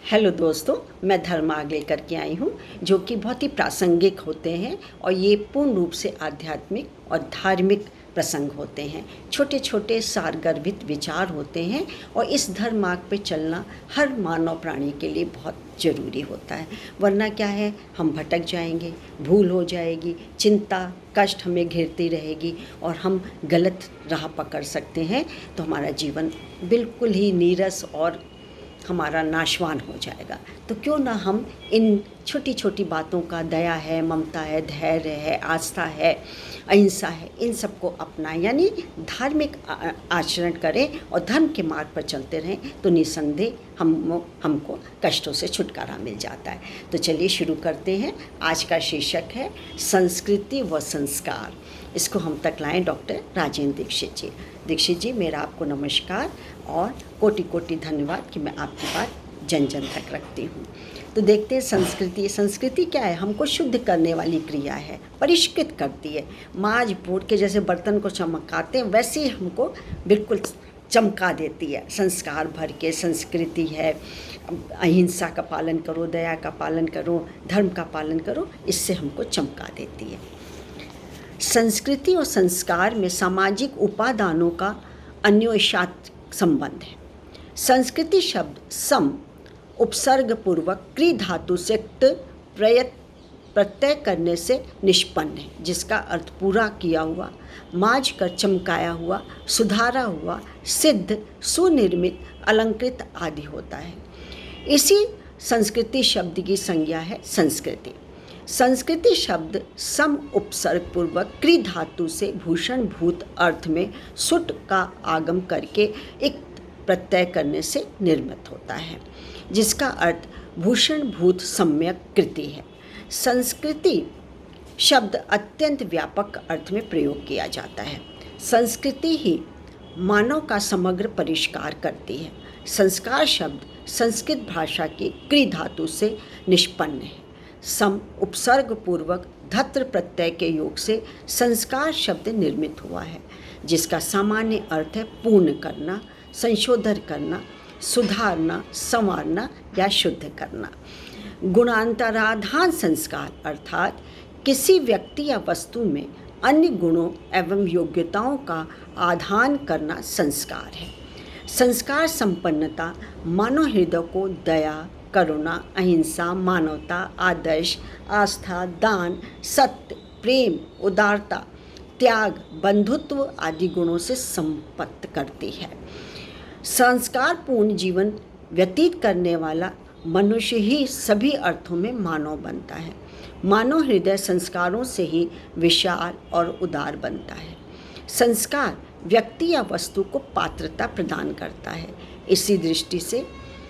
Hello दोस्तों, मैं धर्म आग लेकर के आई हूँ जो कि बहुत ही प्रासंगिक होते हैं और ये पूर्ण रूप से आध्यात्मिक और धार्मिक प्रसंग होते हैं। छोटे छोटे सारगर्भित विचार होते हैं और इस धर्म मार्ग पे चलना हर मानव प्राणी के लिए बहुत ज़रूरी होता है। वरना क्या है, हम भटक जाएंगे, भूल हो जाएगी, चिंता कष्ट हमें घेरती रहेगी और हम गलत राह पकड़ सकते हैं। तो हमारा जीवन बिल्कुल ही नीरस और हमारा नाशवान हो जाएगा। तो क्यों ना हम इन छोटी छोटी बातों का, दया है, ममता है, धैर्य है, आस्था है, अहिंसा है, इन सबको अपनाएं, यानी धार्मिक आचरण करें और धर्म के मार्ग पर चलते रहें तो निसंदेह हमको कष्टों से छुटकारा मिल जाता है। तो चलिए शुरू करते हैं। आज का शीर्षक है संस्कृति व संस्कार। इसको हम तक लाएँ डॉक्टर राजेंद्र दीक्षित जी। दीक्षित जी, मेरा आपको नमस्कार और कोटि कोटि धन्यवाद कि मैं आपकी बात जन जन तक रखती हूँ। तो देखते हैं संस्कृति क्या है? हमको शुद्ध करने वाली क्रिया है, परिष्कृत करती है। माज पोट के जैसे बर्तन को चमकाते हैं वैसे ही हमको बिल्कुल चमका देती है। संस्कार भर के संस्कृति है, अहिंसा का पालन करो, दया का पालन करो, धर्म का पालन करो, इससे हमको चमका देती है। संस्कृति और संस्कार में सामाजिक उपादानों का अन्योन्याश्रित संबंध है। संस्कृति शब्द सम उपसर्ग पूर्वक क्रि धातु से प्रत्यय करने से निष्पन्न है, जिसका अर्थ पूरा किया हुआ, माज कर चमकाया हुआ, सुधारा हुआ, सिद्ध, सुनिर्मित, अलंकृत आदि होता है। इसी संस्कृति शब्द की संज्ञा है संस्कृति। संस्कृति शब्द सम उपसर्ग पूर्वक क्रि धातु से भूषण भूत अर्थ में सुट का आगम करके एक प्रत्यय करने से निर्मित होता है, जिसका अर्थ भूषण भूत सम्यक कृति है। संस्कृति शब्द अत्यंत व्यापक अर्थ में प्रयोग किया जाता है। संस्कृति ही मानव का समग्र परिष्कार करती है। संस्कार शब्द संस्कृत भाषा की क्रि धातु से निष्पन्न है। सम उपसर्ग पूर्वक धत्र प्रत्यय के योग से संस्कार शब्द निर्मित हुआ है, जिसका सामान्य अर्थ है पूर्ण करना, संशोधन करना, सुधारना, संवारना या शुद्ध करना। गुणांतराधान संस्कार अर्थात किसी व्यक्ति या वस्तु में अन्य गुणों एवं योग्यताओं का आधान करना संस्कार है। संस्कार संपन्नता मानव हृदय को दया, करुणा, अहिंसा, मानवता, आदर्श, आस्था, दान, सत्य, प्रेम, उदारता, त्याग, बंधुत्व आदि गुणों से संपन्न करती है। संस्कार पूर्ण जीवन व्यतीत करने वाला मनुष्य ही सभी अर्थों में मानव बनता है। मानव हृदय संस्कारों से ही विशाल और उदार बनता है। संस्कार व्यक्ति या वस्तु को पात्रता प्रदान करता है। इसी दृष्टि से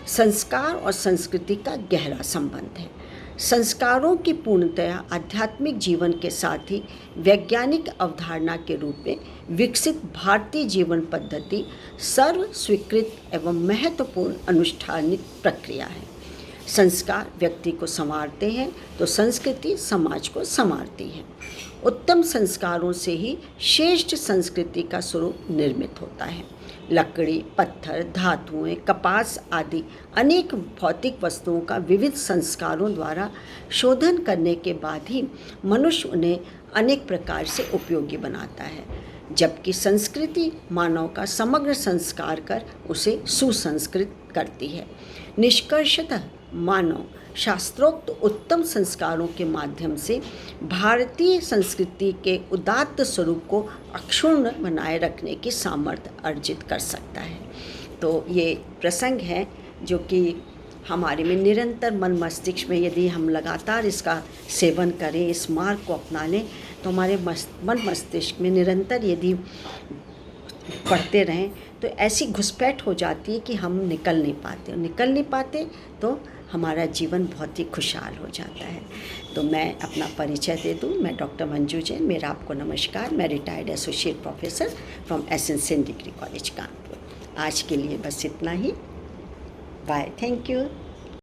संस्कार और संस्कृति का गहरा संबंध है। संस्कारों की पूर्णतया आध्यात्मिक जीवन के साथ ही वैज्ञानिक अवधारणा के रूप में विकसित भारतीय जीवन पद्धति सर्व स्वीकृत एवं महत्वपूर्ण अनुष्ठानिक प्रक्रिया है। संस्कार व्यक्ति को संवारते हैं तो संस्कृति समाज को संवारती है। उत्तम संस्कारों से ही श्रेष्ठ संस्कृति का स्वरूप निर्मित होता है। लकड़ी, पत्थर, धातुएं, कपास आदि अनेक भौतिक वस्तुओं का विविध संस्कारों द्वारा शोधन करने के बाद ही मनुष्य उन्हें अनेक प्रकार से उपयोगी बनाता है, जबकि संस्कृति मानव का समग्र संस्कार कर उसे सुसंस्कृत करती है। निष्कर्षतः मानव शास्त्रोक्त उत्तम संस्कारों के माध्यम से भारतीय संस्कृति के उदात्त स्वरूप को अक्षुण्ण बनाए रखने की सामर्थ्य अर्जित कर सकता है। तो ये प्रसंग है जो कि हमारे में निरंतर मन मस्तिष्क में, यदि हम लगातार इसका सेवन करें, इस मार्ग को अपना लें, तो हमारे मन मस्तिष्क में निरंतर यदि पढ़ते रहें तो ऐसी घुसपैठ हो जाती है कि हम निकल नहीं पाते तो हमारा जीवन बहुत ही खुशहाल हो जाता है। तो मैं अपना परिचय दे दूं। मैं डॉक्टर मंजू जैन, मेरा आपको नमस्कार। मैं retired associate professor from SN degree college Kanpur. आज के लिए बस इतना ही। Bye, thank you.